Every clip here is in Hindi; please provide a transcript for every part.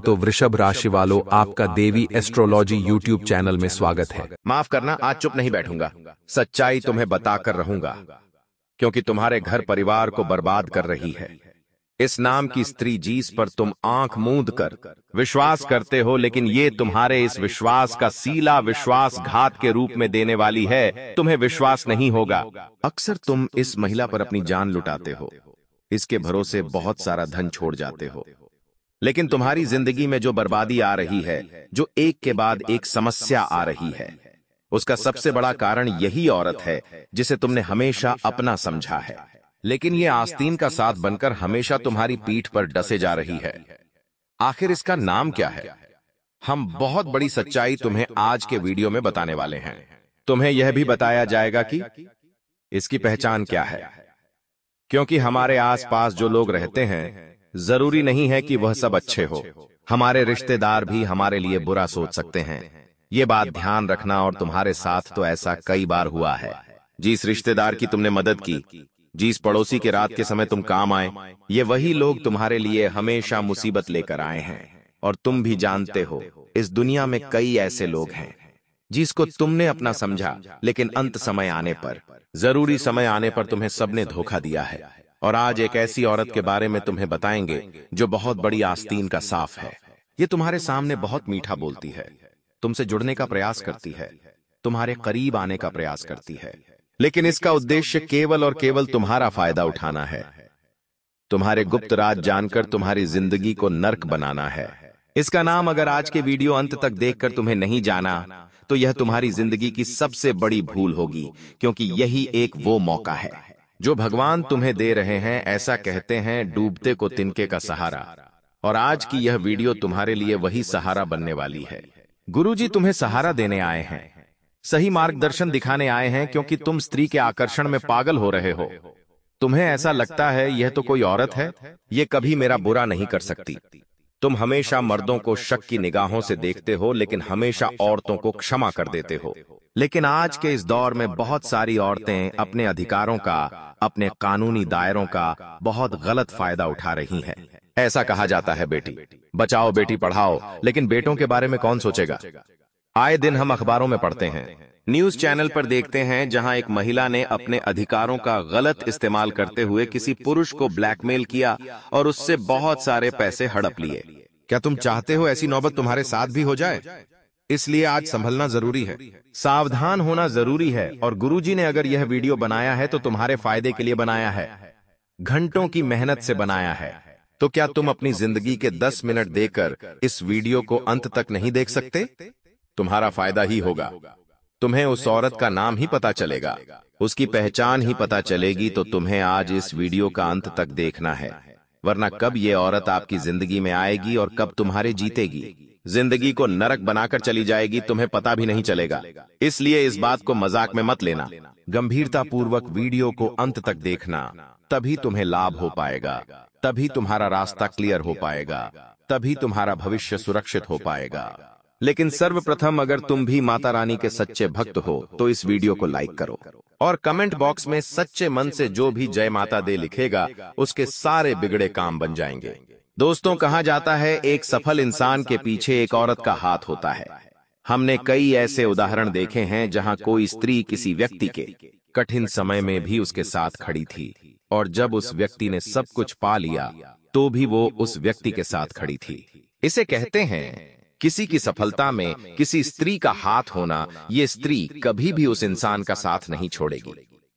तो वृषभ राशि वालों, आपका देवी एस्ट्रोलॉजी यूट्यूब चैनल में स्वागत है। माफ करना, आज चुप नहीं बैठूंगा। सच्चाई तुम्हें बताकर रहूंगा, क्योंकि तुम्हारे घर परिवार को बर्बाद कर रही है। इस नाम की स्त्री जिस पर तुम आंख मूंद कर विश्वास करते हो, लेकिन ये तुम्हारे इस विश्वास का सीला विश्वासघात के रूप में देने वाली है। तुम्हें विश्वास नहीं होगा। अक्सर तुम इस महिला पर अपनी जान लुटाते हो, इसके भरोसे बहुत सारा धन छोड़ जाते हो, लेकिन तुम्हारी जिंदगी में जो बर्बादी आ रही है, जो एक के बाद एक समस्या आ रही है, उसका सबसे बड़ा कारण यही औरत है जिसे तुमने हमेशा अपना समझा है, लेकिन ये आस्तीन का साथ बनकर हमेशा तुम्हारी पीठ पर डसे जा रही है। आखिर इसका नाम क्या है? हम बहुत बड़ी सच्चाई तुम्हें आज के वीडियो में बताने वाले हैं। तुम्हें यह भी बताया जाएगा कि इसकी पहचान क्या है, क्योंकि हमारे आसपास जो लोग रहते हैं, जरूरी नहीं है कि वह सब अच्छे हो। हमारे रिश्तेदार भी हमारे लिए बुरा सोच सकते हैं। ये बात ध्यान रखना, और तुम्हारे साथ तो ऐसा कई बार हुआ है। जिस रिश्तेदार की तुमने मदद की, जिस पड़ोसी के रात के समय तुम काम आए, ये वही लोग तुम्हारे लिए हमेशा मुसीबत लेकर आए हैं। और तुम भी जानते हो, इस दुनिया में कई ऐसे लोग हैं जिसको तुमने अपना समझा, लेकिन अंत समय आने पर, जरूरी समय आने पर तुम्हें सबने धोखा दिया है। और आज एक ऐसी औरत के बारे में तुम्हें बताएंगे जो बहुत बड़ी आस्तीन का साफ है। ये तुम्हारे सामने बहुत मीठा बोलती है, तुमसे जुड़ने का प्रयास करती है, तुम्हारे करीब आने का प्रयास करती है, लेकिन इसका उद्देश्य केवल और केवल तुम्हारा फायदा उठाना है, तुम्हारे गुप्त राज जानकर तुम्हारी जिंदगी को नर्क बनाना है। इसका नाम अगर आज के वीडियो अंत तक देखकर तुम्हें नहीं जाना, तो यह तुम्हारी जिंदगी की सबसे बड़ी भूल होगी, क्योंकि यही एक वो मौका है जो भगवान तुम्हें दे रहे हैं। ऐसा कहते हैं, डूबते को तिनके का सहारा, और आज की यह वीडियो तुम्हारे लिए वही सहारा बनने वाली है। गुरुजी तुम्हें सहारा देने आए हैं, सही मार्गदर्शन दिखाने आए हैं, क्योंकि तुम स्त्री के आकर्षण में पागल हो रहे हो। तुम्हें ऐसा लगता है यह तो कोई औरत है, ये कभी मेरा बुरा नहीं कर सकती। तुम हमेशा मर्दों को शक की निगाहों से देखते हो, लेकिन हमेशा औरतों को क्षमा कर देते हो। लेकिन आज के इस दौर में बहुत सारी औरतें अपने अधिकारों का, अपने कानूनी दायरों का बहुत गलत फायदा उठा रही हैं। ऐसा कहा जाता है, बेटी बचाओ बेटी पढ़ाओ, लेकिन बेटों के बारे में कौन सोचेगा? आए दिन हम अखबारों में पढ़ते हैं, न्यूज चैनल पर देखते हैं, जहां एक महिला ने अपने अधिकारों का गलत इस्तेमाल करते हुए किसी पुरुष को ब्लैकमेल किया और उससे बहुत सारे पैसे हड़प लिए। क्या तुम चाहते हो ऐसी नौबत तुम्हारे साथ भी हो जाए? इसलिए आज संभलना जरूरी है, सावधान होना जरूरी है। और गुरुजी ने अगर यह वीडियो बनाया है तो तुम्हारे फायदे के लिए बनाया है, घंटों की मेहनत से बनाया है। तो क्या तुम अपनी जिंदगी के 10 मिनट देकर इस वीडियो को अंत तक नहीं देख सकते? तुम्हारा फायदा ही होगा। तुम्हें उस औरत का नाम ही पता चलेगा, उसकी पहचान ही पता चलेगी। तो तुम्हें आज इस वीडियो का अंत तक देखना है, वरना कब ये औरत आपकी जिंदगी में आएगी और कब तुम्हारे जीतेगी, जिंदगी को नरक बनाकर चली जाएगी, तुम्हें पता भी नहीं चलेगा। इसलिए इस बात को मजाक में मत लेना, गंभीरता पूर्वक वीडियो को अंत तक देखना, तभी तुम्हें लाभ हो पाएगा, तभी तुम्हारा रास्ता क्लियर हो पाएगा, तभी तुम्हारा भविष्य सुरक्षित हो पाएगा। लेकिन सर्वप्रथम, अगर तुम भी माता रानी के सच्चे भक्त हो तो इस वीडियो को लाइक करो, और कमेंट बॉक्स में सच्चे मन से जो भी जय माता दे लिखेगा, उसके सारे बिगड़े काम बन जाएंगे। दोस्तों, कहा जाता है, एक सफल इंसान के पीछे एक औरत का हाथ होता है। हमने कई ऐसे उदाहरण देखे हैं जहां कोई स्त्री किसी व्यक्ति के कठिन समय में भी उसके साथ खड़ी थी, और जब उस व्यक्ति ने सब कुछ पा लिया तो भी वो उस व्यक्ति के साथ खड़ी थी। इसे कहते हैं, किसी की सफलता में किसी स्त्री का हाथ होना। ये स्त्री कभी भी उस इंसान का साथ नहीं छोड़ेगी,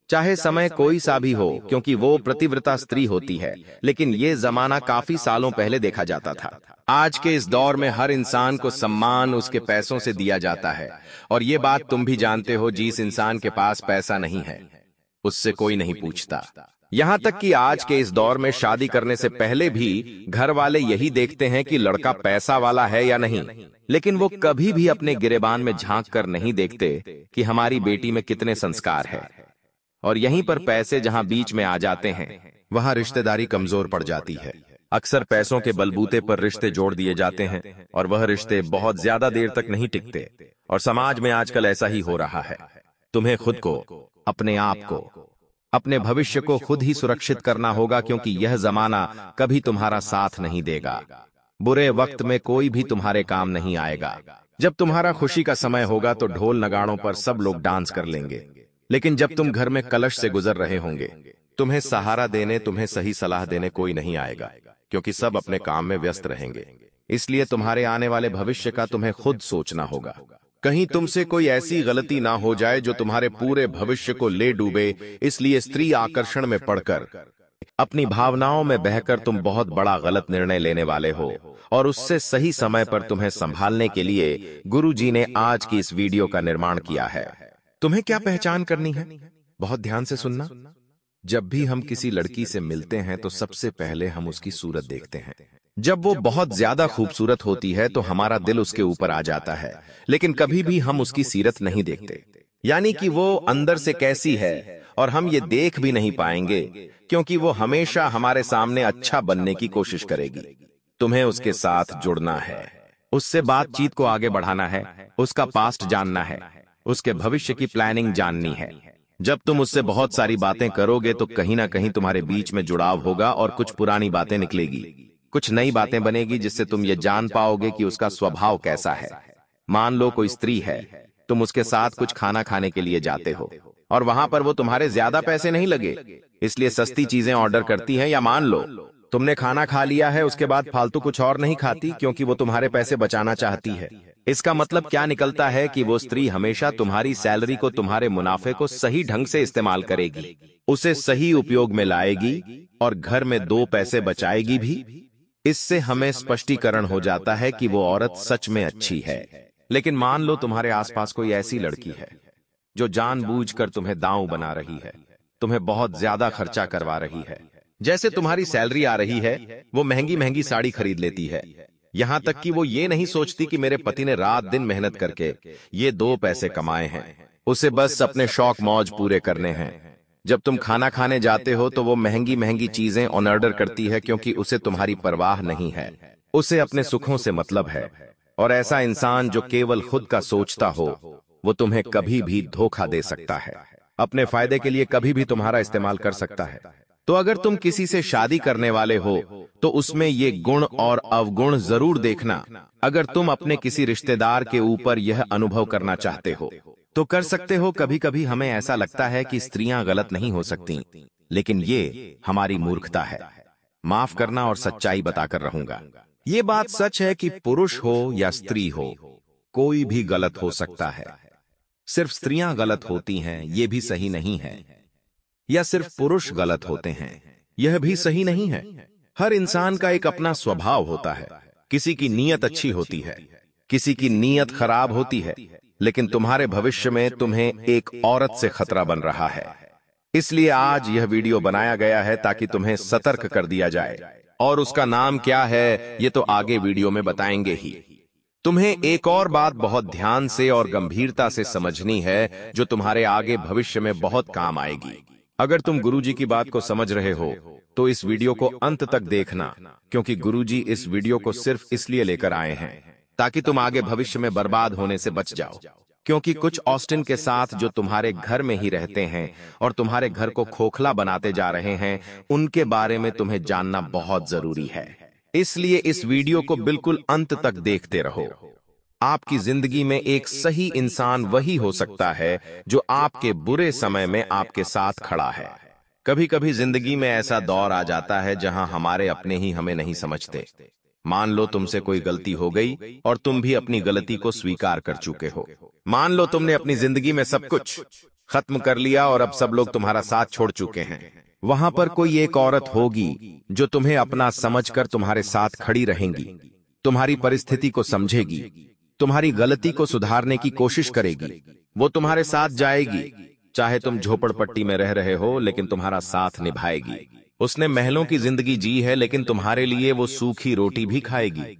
चाहे समय कोई सा भी हो, क्योंकि वो प्रतिव्रता स्त्री होती है। लेकिन ये जमाना काफी सालों पहले देखा जाता था। आज के इस दौर में हर इंसान को सम्मान उसके पैसों से दिया जाता है, और ये बात तुम भी जानते हो। जिस इंसान के पास पैसा नहीं है, उससे कोई नहीं पूछता। यहाँ तक कि आज के इस दौर में शादी करने से पहले भी घर वाले यही देखते हैं कि लड़का पैसा वाला है या नहीं, लेकिन वो कभी भी अपने गिरेबान में झांक कर नहीं देखते कि हमारी बेटी में कितने संस्कार है। और यहीं पर पैसे जहां बीच में आ जाते हैं, वहां रिश्तेदारी कमजोर पड़ जाती है। अक्सर पैसों के बलबूते पर रिश्ते जोड़ दिए जाते हैं, और वह रिश्ते बहुत ज्यादा देर तक नहीं टिकते। और समाज में आजकल ऐसा ही हो रहा है। तुम्हें खुद को, अपने आप को, अपने भविष्य को खुद ही सुरक्षित करना होगा, क्योंकि यह जमाना कभी तुम्हारा साथ नहीं देगा। बुरे वक्त में कोई भी तुम्हारे काम नहीं आएगा। जब तुम्हारा खुशी का समय होगा तो ढोल नगाड़ों पर सब लोग डांस कर लेंगे, लेकिन जब तुम घर में कलश से गुजर रहे होंगे, तुम्हें सहारा देने, तुम्हें सही सलाह देने कोई नहीं आएगा, क्योंकि सब अपने काम में व्यस्त रहेंगे। इसलिए तुम्हारे आने वाले भविष्य का तुम्हें खुद सोचना होगा। कहीं तुमसे कोई ऐसी गलती ना हो जाए जो तुम्हारे पूरे भविष्य को ले डूबे। इसलिए स्त्री आकर्षण में पड़कर, अपनी भावनाओं में बहकर तुम बहुत बड़ा गलत निर्णय लेने वाले हो, और उससे सही समय पर तुम्हें संभालने के लिए गुरुजी ने आज की इस वीडियो का निर्माण किया है। तुम्हें क्या पहचान करनी है? बहुत ध्यान से सुनना। जब भी हम किसी लड़की से मिलते हैं तो सबसे पहले हम उसकी सूरत देखते हैं। जब वो बहुत ज्यादा खूबसूरत होती है तो हमारा दिल उसके ऊपर आ जाता है, लेकिन कभी भी हम उसकी सीरत नहीं देखते, यानी कि वो अंदर से कैसी है, और हम ये देख भी नहीं पाएंगे, क्योंकि वो हमेशा हमारे सामने अच्छा बनने की कोशिश करेगी। तुम्हें उसके साथ जुड़ना है, उससे बातचीत को आगे बढ़ाना है, उसका पास्ट जानना है, उसके भविष्य की प्लानिंग जाननी है। जब तुम उससे बहुत सारी बातें करोगे तो कहीं ना कहीं तुम्हारे बीच में जुड़ाव होगा और कुछ पुरानी बातें निकलेगी, कुछ नई बातें बनेगी, जिससे तुम ये जान पाओगे कि उसका स्वभाव कैसा है। मान लो कोई स्त्री है, तुम उसके साथ कुछ खाना खाने के लिए जाते हो और वहां पर वो तुम्हारे ज्यादा पैसे नहीं लगे, इसलिए सस्ती चीजें ऑर्डर करती है, या मान लो तुमने खाना खा लिया है, उसके बाद फालतू कुछ और नहीं खाती, क्योंकि वो तुम्हारे पैसे बचाना चाहती है। इसका मतलब क्या निकलता है कि वो स्त्री हमेशा तुम्हारी सैलरी को, तुम्हारे मुनाफे को सही ढंग से इस्तेमाल करेगी, उसे सही उपयोग में लाएगी और घर में 2 पैसे बचाएगी भी। इससे हमें स्पष्टीकरण हो जाता है कि वो औरत सच में अच्छी है। लेकिन मान लो तुम्हारे आसपास कोई ऐसी लड़की है जो जानबूझकर तुम्हें दांव बना रही है, तुम्हें बहुत ज्यादा खर्चा करवा रही है। जैसे तुम्हारी सैलरी आ रही है, वो महंगी महंगी साड़ी खरीद लेती है, यहां तक कि वो ये नहीं सोचती कि मेरे पति ने रात दिन मेहनत करके ये 2 पैसे कमाए हैं, उसे बस अपने शौक मौज पूरे करने हैं। जब तुम खाना खाने जाते हो तो वो महंगी महंगी चीजें ऑन ऑर्डर करती है, क्योंकि उसे तुम्हारी परवाह नहीं है, उसे अपने सुखों से मतलब है। और ऐसा इंसान जो केवल खुद का सोचता हो, वो तुम्हें कभी भी धोखा दे सकता है, अपने फायदे के लिए कभी भी तुम्हारा इस्तेमाल कर सकता है। तो अगर तुम किसी से शादी करने वाले हो तो उसमें ये गुण और अवगुण जरूर देखना। अगर तुम अपने किसी रिश्तेदार के ऊपर यह अनुभव करना चाहते हो तो कर सकते हो। कभी कभी हमें ऐसा लगता है कि स्त्रियां गलत नहीं हो सकती, लेकिन ये हमारी मूर्खता है। माफ करना और सच्चाई बताकर रहूंगा। ये बात सच है कि पुरुष हो या स्त्री हो, कोई भी गलत हो सकता है। सिर्फ स्त्रियां गलत होती हैं ये भी सही नहीं है, या सिर्फ पुरुष गलत होते हैं यह भी सही नहीं है। हर इंसान का एक अपना स्वभाव होता है। किसी की नीयत अच्छी होती है, किसी की नीयत खराब होती है, लेकिन तुम्हारे भविष्य में तुम्हें एक औरत से खतरा बन रहा है। इसलिए आज यह वीडियो बनाया गया है ताकि तुम्हें सतर्क कर दिया जाए, और उसका नाम क्या है ये तो आगे वीडियो में बताएंगे ही। तुम्हें एक और बात बहुत ध्यान से और गंभीरता से समझनी है, जो तुम्हारे आगे भविष्य में बहुत काम आएगी। अगर तुम गुरुजी की बात को समझ रहे हो तो इस वीडियो को अंत तक देखना, क्योंकि गुरुजी इस वीडियो को सिर्फ इसलिए लेकर आए हैं ताकि तुम आगे भविष्य में बर्बाद होने से बच जाओ। क्योंकि कुछ ऑस्टिन के साथ जो तुम्हारे घर में ही रहते हैं और तुम्हारे घर को खोखला बनाते जा रहे हैं, उनके बारे में तुम्हें जानना बहुत जरूरी है। इसलिए इस वीडियो को बिल्कुल अंत तक देखते रहो। आपकी जिंदगी में एक सही इंसान वही हो सकता है जो आपके बुरे समय में आपके साथ खड़ा है। कभी कभी जिंदगी में ऐसा दौर आ जाता है जहां हमारे अपने ही हमें नहीं समझते। मान लो तुमसे कोई गलती हो गई और तुम भी अपनी गलती को स्वीकार कर चुके हो। मान लो तुमने अपनी जिंदगी में सब कुछ खत्म कर लिया और अब सब लोग तुम्हारा साथ छोड़ चुके हैं। वहां पर कोई एक औरत होगी जो तुम्हें अपना समझकर तुम्हारे साथ खड़ी रहेगी, तुम्हारी परिस्थिति को समझेगी, तुम्हारी गलती को सुधारने की कोशिश करेगी। वो तुम्हारे साथ जाएगी, चाहे तुम झोपड़पट्टी में रह रहे हो, लेकिन तुम्हारा साथ निभाएगी। उसने महलों की जिंदगी जी है, लेकिन तुम्हारे लिए वो सूखी रोटी भी खाएगी।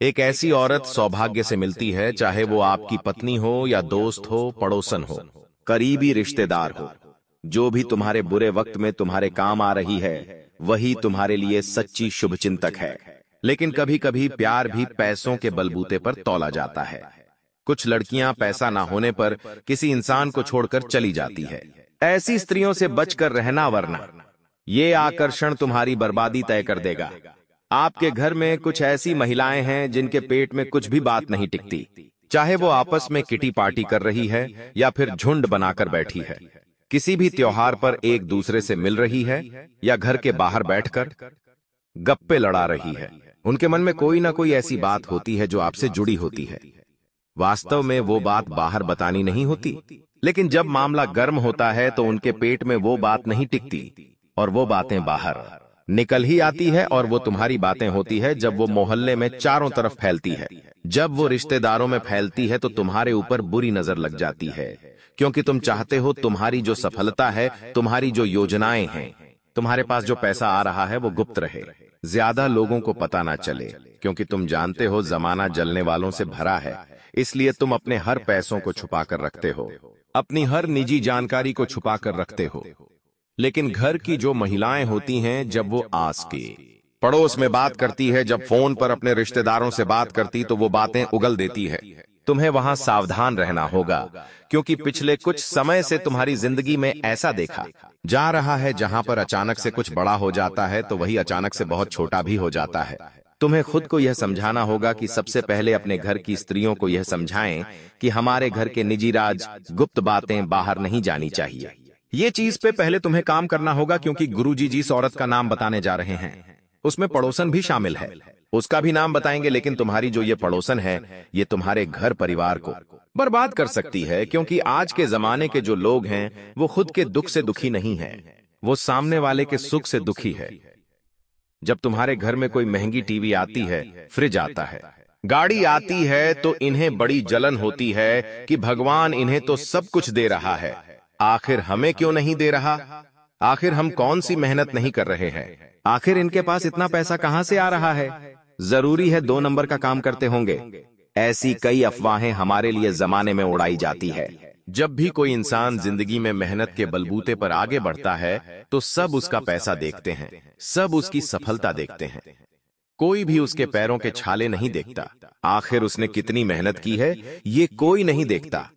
एक ऐसी औरत सौभाग्य से मिलती है, चाहे वो आपकी पत्नी हो या दोस्त हो, पड़ोसन हो, करीबी रिश्तेदार हो। जो भी तुम्हारे बुरे वक्त में तुम्हारे काम आ रही है, वही तुम्हारे लिए सच्ची शुभचिंतक है। लेकिन कभी कभी प्यार भी पैसों के बलबूते पर तौला जाता है। कुछ लड़कियां पैसा ना होने पर किसी इंसान को छोड़कर चली जाती है। ऐसी स्त्रियों से बचकर रहना, वरना ये आकर्षण तुम्हारी बर्बादी तय कर देगा। आपके घर में कुछ ऐसी महिलाएं हैं जिनके पेट में कुछ भी बात नहीं टिकती, चाहे वो आपस में किटी पार्टी कर रही है या फिर झुंड बनाकर बैठी है, किसी भी त्योहार पर एक दूसरे से मिल रही है या घर के बाहर बैठकर गप्पे लड़ा रही है। उनके मन में कोई ना कोई ऐसी बात होती है जो आपसे जुड़ी होती है। वास्तव में वो बात बाहर बतानी नहीं होती, लेकिन जब मामला गर्म होता है तो उनके पेट में वो बात नहीं टिकती और वो बातें बाहर निकल ही आती है। और वो तुम्हारी बातें होती है जब वो मोहल्ले में चारों तरफ फैलती है, जब वो रिश्तेदारों में फैलती है तो तुम्हारे ऊपर बुरी नजर लग जाती है, क्योंकि तुम चाहते हो तुम्हारी जो सफलता है, तुम्हारी जो योजनाएं हैं, तुम्हारे पास जो पैसा आ रहा है वो गुप्त रहे, ज्यादा लोगों को पता ना चले, क्योंकि तुम जानते हो जमाना जलने वालों से भरा है। इसलिए तुम अपने हर पैसों को छुपा कर रखते हो, अपनी हर निजी जानकारी को छुपा कर रखते हो। लेकिन घर की जो महिलाएं होती हैं, जब वो आस के पड़ोस में बात करती है, जब फोन पर अपने रिश्तेदारों से बात करती तो वो बातें उगल देती है। तुम्हें वहां सावधान रहना होगा, क्योंकि पिछले कुछ समय से तुम्हारी जिंदगी में ऐसा देखा जा रहा है, जहां पर अचानक से कुछ बड़ा हो जाता है तो वही अचानक से बहुत छोटा भी हो जाता है। तुम्हें खुद को यह समझाना होगा कि सबसे पहले अपने घर की स्त्रियों को यह समझाएं कि हमारे घर के निजी राज, गुप्त बातें बाहर नहीं जानी चाहिए। ये चीज पे पहले तुम्हें काम करना होगा, क्योंकि गुरुजी जिस औरत का नाम बताने जा रहे हैं उसमें पड़ोसन भी शामिल है। उसका भी नाम बताएंगे, लेकिन तुम्हारी जो ये पड़ोसन है, ये तुम्हारे घर परिवार को बर्बाद कर सकती है, क्योंकि आज के जमाने के जो लोग हैं वो खुद के दुख से दुखी नहीं है, वो सामने वाले के सुख से दुखी है। जब तुम्हारे घर में कोई महंगी टीवी आती है, फ्रिज आता है, गाड़ी आती है, तो इन्हें बड़ी जलन होती है कि भगवान इन्हें तो सब कुछ दे रहा है, आखिर हमें क्यों नहीं दे रहा? आखिर हम कौन सी मेहनत नहीं कर रहे हैं? आखिर इनके पास इतना पैसा कहां से आ रहा है? जरूरी है 2 नंबर का काम करते होंगे। ऐसी कई अफवाहें हमारे लिए जमाने में उड़ाई जाती है। जब भी कोई इंसान जिंदगी में मेहनत के बलबूते पर आगे बढ़ता है तो सब उसका पैसा देखते हैं, सब उसकी सफलता देखते हैं, कोई भी उसके पैरों के छाले नहीं देखता। आखिर उसने कितनी मेहनत की है ये कोई नहीं देखता।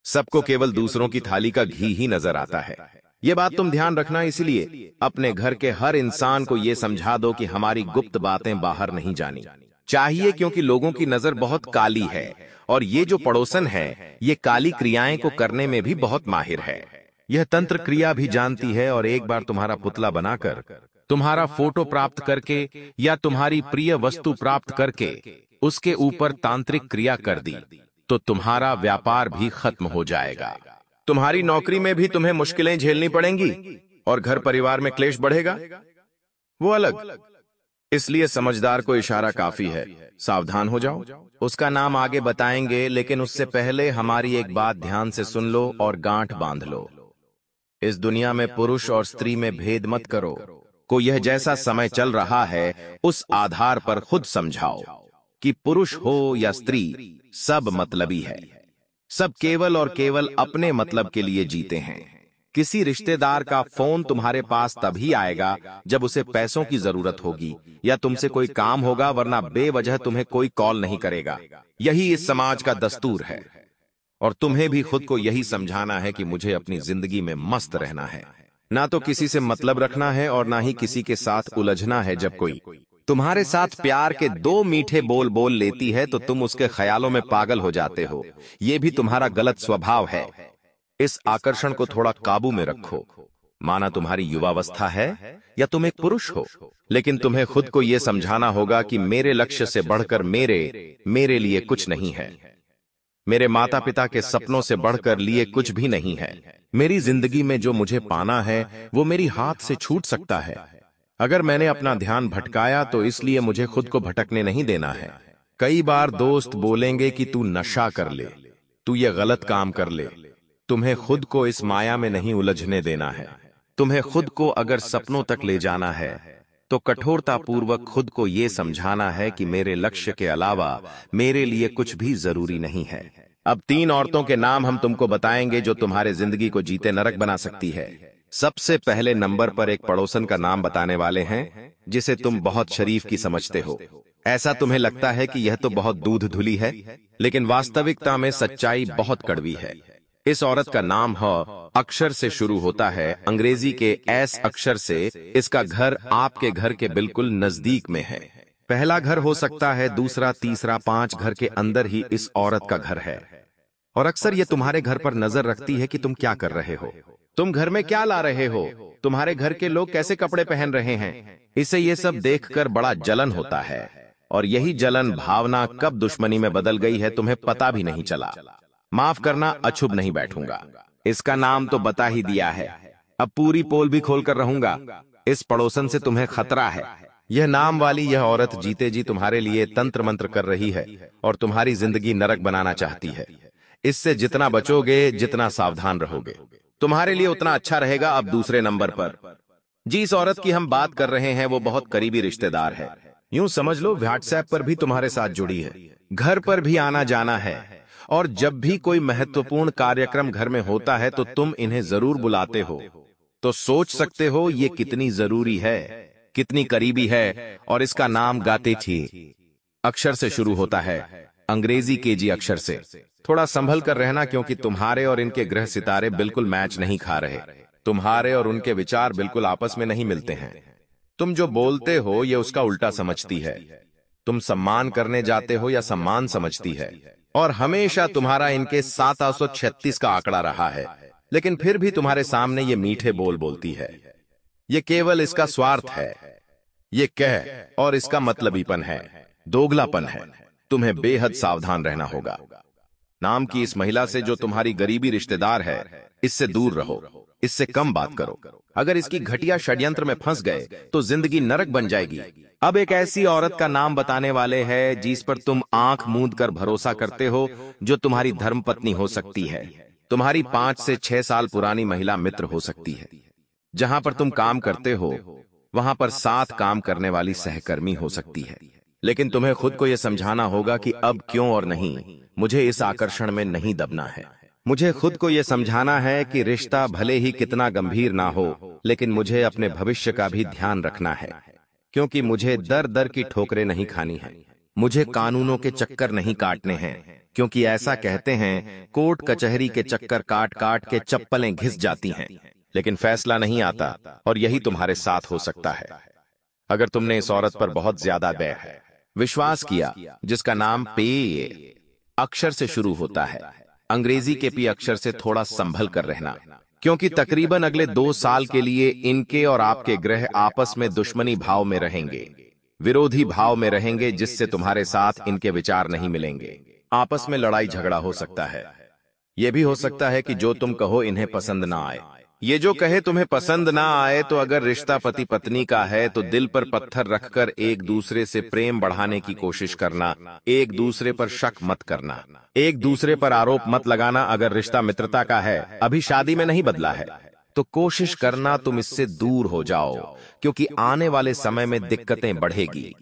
सबको केवल दूसरों की थाली का घी ही नजर आता है। ये बात तुम ध्यान रखना। इसलिए अपने घर के हर इंसान को ये समझा दो कि हमारी गुप्त बातें बाहर नहीं जानी चाहिए, क्योंकि लोगों की नजर बहुत काली है और ये जो पड़ोसन है ये काली क्रियाएं को करने में भी बहुत माहिर है। यह तंत्र क्रिया भी जानती है और एक बार तुम्हारा पुतला बनाकर, तुम्हारा फोटो प्राप्त करके या तुम्हारी प्रिय वस्तु प्राप्त करके उसके ऊपर तांत्रिक क्रिया कर दी तो तुम्हारा व्यापार भी खत्म हो जाएगा। तुम्हारी नौकरी में भी तुम्हें मुश्किलें झेलनी पड़ेंगी और घर परिवार में क्लेश बढ़ेगा, वो अलग। इसलिए समझदार को इशारा काफी है, सावधान हो जाओ। उसका नाम आगे बताएंगे, लेकिन उससे पहले हमारी एक बात ध्यान से सुन लो और गांठ बांध लो। इस दुनिया में पुरुष और स्त्री में भेद मत करो। को यह जैसा समय चल रहा है उस आधार पर खुद समझाओ कि पुरुष हो या स्त्री, सब मतलबी है। सब केवल और केवल अपने मतलब के लिए जीते हैं। किसी रिश्तेदार का फोन तुम्हारे पास तभी आएगा जब उसे पैसों की जरूरत होगी या तुमसे कोई काम होगा, वरना बेवजह तुम्हें कोई कॉल नहीं करेगा। यही इस समाज का दस्तूर है और तुम्हें भी खुद को यही समझाना है कि मुझे अपनी जिंदगी में मस्त रहना है, ना तो किसी से मतलब रखना है और ना ही किसी के साथ उलझना है। जब कोई तुम्हारे साथ प्यार के 2 मीठे बोल बोल लेती है तो तुम उसके ख्यालों में पागल हो जाते हो। यह भी तुम्हारा गलत स्वभाव है। इस आकर्षण को थोड़ा काबू में रखो। माना तुम्हारी युवावस्था है या तुम एक पुरुष हो, लेकिन तुम्हें खुद को यह समझाना होगा कि मेरे लक्ष्य से बढ़कर मेरे लिए कुछ नहीं है। मेरे माता पिता के सपनों से बढ़कर लिए कुछ भी नहीं है। मेरी जिंदगी में जो मुझे पाना है वो मेरी हाथ से छूट सकता है। अगर मैंने अपना ध्यान भटकाया तो इसलिए मुझे खुद को भटकने नहीं देना है। कई बार दोस्त बोलेंगे कि तू नशा कर ले, तू ये गलत काम कर ले। तुम्हें खुद को इस माया में नहीं उलझने देना है। तुम्हें खुद को अगर सपनों तक ले जाना है तो कठोरता पूर्वक खुद को यह समझाना है कि मेरे लक्ष्य के अलावा मेरे लिए कुछ भी जरूरी नहीं है। अब 3 औरतों के नाम हम तुमको बताएंगे जो तुम्हारे जिंदगी को जीते नरक बना सकती है। सबसे पहले नंबर पर एक पड़ोसन का नाम बताने वाले हैं जिसे तुम बहुत शरीफ की समझते हो। ऐसा तुम्हें लगता है कि यह तो बहुत दूध धुली है, लेकिन वास्तविकता में सच्चाई बहुत कड़वी है। इस औरत का नाम ह अक्षर से शुरू होता है, अंग्रेजी के एस अक्षर से। इसका घर आपके घर के बिल्कुल नजदीक में है। पहला घर हो सकता है, दूसरा, तीसरा, 5 घर के अंदर ही इस औरत का घर है। और अक्सर ये तुम्हारे घर पर नजर रखती है कि तुम क्या कर रहे हो, तुम घर में क्या ला रहे हो, तुम्हारे घर के लोग कैसे कपड़े पहन रहे हैं। इसे ये सब देखकर बड़ा जलन होता है, और यही जलन भावना कब दुश्मनी में बदल गई है तुम्हें पता भी नहीं चला। माफ करना, अछुप नहीं बैठूंगा। इसका नाम तो बता ही दिया है, अब पूरी पोल भी खोलकर रहूंगा। इस पड़ोसन से तुम्हें खतरा है। यह नाम वाली यह औरत जीते जी तुम्हारे लिए तंत्र मंत्र कर रही है और तुम्हारी जिंदगी नरक बनाना चाहती है। इससे जितना बचोगे, जितना सावधान रहोगे, तुम्हारे लिए उतना अच्छा रहेगा। अब दूसरे नंबर पर जिस औरत की हम बात कर रहे हैं वो बहुत करीबी रिश्तेदार है। यूं समझ लो व्हाट्सएप पर भी तुम्हारे साथ जुड़ी है, घर पर भी आना जाना है, और जब भी कोई महत्वपूर्ण कार्यक्रम घर में होता है तो तुम इन्हें जरूर बुलाते हो। तो सोच सकते हो ये कितनी जरूरी है, कितनी करीबी है। और इसका नाम गाते थी अक्षर से शुरू होता है, अंग्रेजी केजी अक्षर से। थोड़ा संभल कर रहना, क्योंकि तुम्हारे और इनके ग्रह सितारे बिल्कुल मैच नहीं खा रहे। तुम्हारे और उनके विचार बिल्कुल आपस में नहीं मिलते हैं। तुम जो बोलते हो ये उसका उल्टा समझती है। तुम सम्मान करने जाते हो या सम्मान समझती है। और हमेशा तुम्हारा इनके 736 का आंकड़ा रहा है, लेकिन फिर भी तुम्हारे सामने ये मीठे बोल बोलती है। ये केवल इसका स्वार्थ है, ये कह और इसका मतलबीपन है, दोगलापन है। तुम्हें बेहद सावधान रहना होगा। नाम की इस महिला से जो तुम्हारी गरीबी रिश्तेदार है, इससे दूर रहो, इससे कम बात करो। अगर इसकी घटिया षड्यंत्र में फंस गए तो जिंदगी नरक बन जाएगी। अब एक ऐसी औरत का नाम बताने वाले हैं जिस पर तुम आंख मूंद कर भरोसा करते हो, जो तुम्हारी धर्मपत्नी हो सकती है, तुम्हारी 5 से 6 साल पुरानी महिला मित्र हो सकती है। जहां पर तुम काम करते हो वहां पर साथ काम करने वाली सहकर्मी हो सकती है। लेकिन तुम्हें खुद को यह समझाना होगा कि अब क्यों और नहीं, मुझे इस आकर्षण में नहीं दबना है। मुझे खुद को यह समझाना है कि रिश्ता भले ही कितना गंभीर ना हो, लेकिन मुझे अपने भविष्य का भी ध्यान रखना है, क्योंकि मुझे दर दर की ठोकरें नहीं खानी है। मुझे कानूनों के चक्कर नहीं काटने हैं, क्योंकि ऐसा कहते हैं कोर्ट कचहरी के चक्कर काट काट के चप्पलें घिस जाती हैं, लेकिन फैसला नहीं आता। और यही तुम्हारे साथ हो सकता है अगर तुमने इस औरत पर बहुत ज्यादा दया है, विश्वास किया, जिसका नाम पे अक्षर से शुरू होता है, अंग्रेजी के पी अक्षर से। थोड़ा संभल कर रहना, क्योंकि तकरीबन अगले 2 साल के लिए इनके और आपके ग्रह आपस में दुश्मनी भाव में रहेंगे, विरोधी भाव में रहेंगे, जिससे तुम्हारे साथ इनके विचार नहीं मिलेंगे। आपस में लड़ाई झगड़ा हो सकता है। यह भी हो सकता है कि जो तुम कहो इन्हें पसंद ना आए। ये जो कहे तुम्हें पसंद ना आए, तो अगर रिश्ता पति पत्नी का है तो दिल पर पत्थर रखकर एक दूसरे से प्रेम बढ़ाने की कोशिश करना, एक दूसरे पर शक मत करना, एक दूसरे पर आरोप मत लगाना। अगर रिश्ता मित्रता का है, अभी शादी में नहीं बदला है, तो कोशिश करना तुम इससे दूर हो जाओ, क्योंकि आने वाले समय में दिक्कतें बढ़ेगी।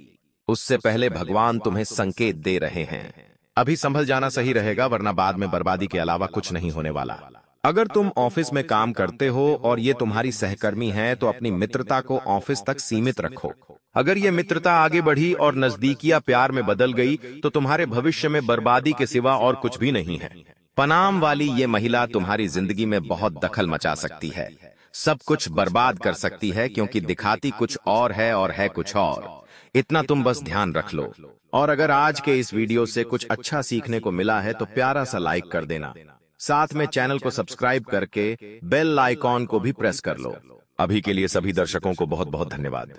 उससे पहले भगवान तुम्हें संकेत दे रहे हैं। अभी संभल जाना सही रहेगा, वरना बाद में बर्बादी के अलावा कुछ नहीं होने वाला। अगर तुम ऑफिस में काम करते हो और ये तुम्हारी सहकर्मी है, तो अपनी मित्रता को ऑफिस तक सीमित रखो। अगर ये मित्रता आगे बढ़ी और नजदीकियां प्यार में बदल गई, तो तुम्हारे भविष्य में बर्बादी के सिवा और कुछ भी नहीं है। पनाम वाली ये महिला तुम्हारी जिंदगी में बहुत दखल मचा सकती है, सब कुछ बर्बाद कर सकती है, क्योंकि दिखाती कुछ और है कुछ और। इतना तुम बस ध्यान रख लो। और अगर आज के इस वीडियो से कुछ अच्छा सीखने को मिला है तो प्यारा सा लाइक कर देना, साथ में चैनल को सब्सक्राइब करके बेल आइकॉन को भी प्रेस कर लो। अभी के लिए सभी दर्शकों को बहुत बहुत धन्यवाद।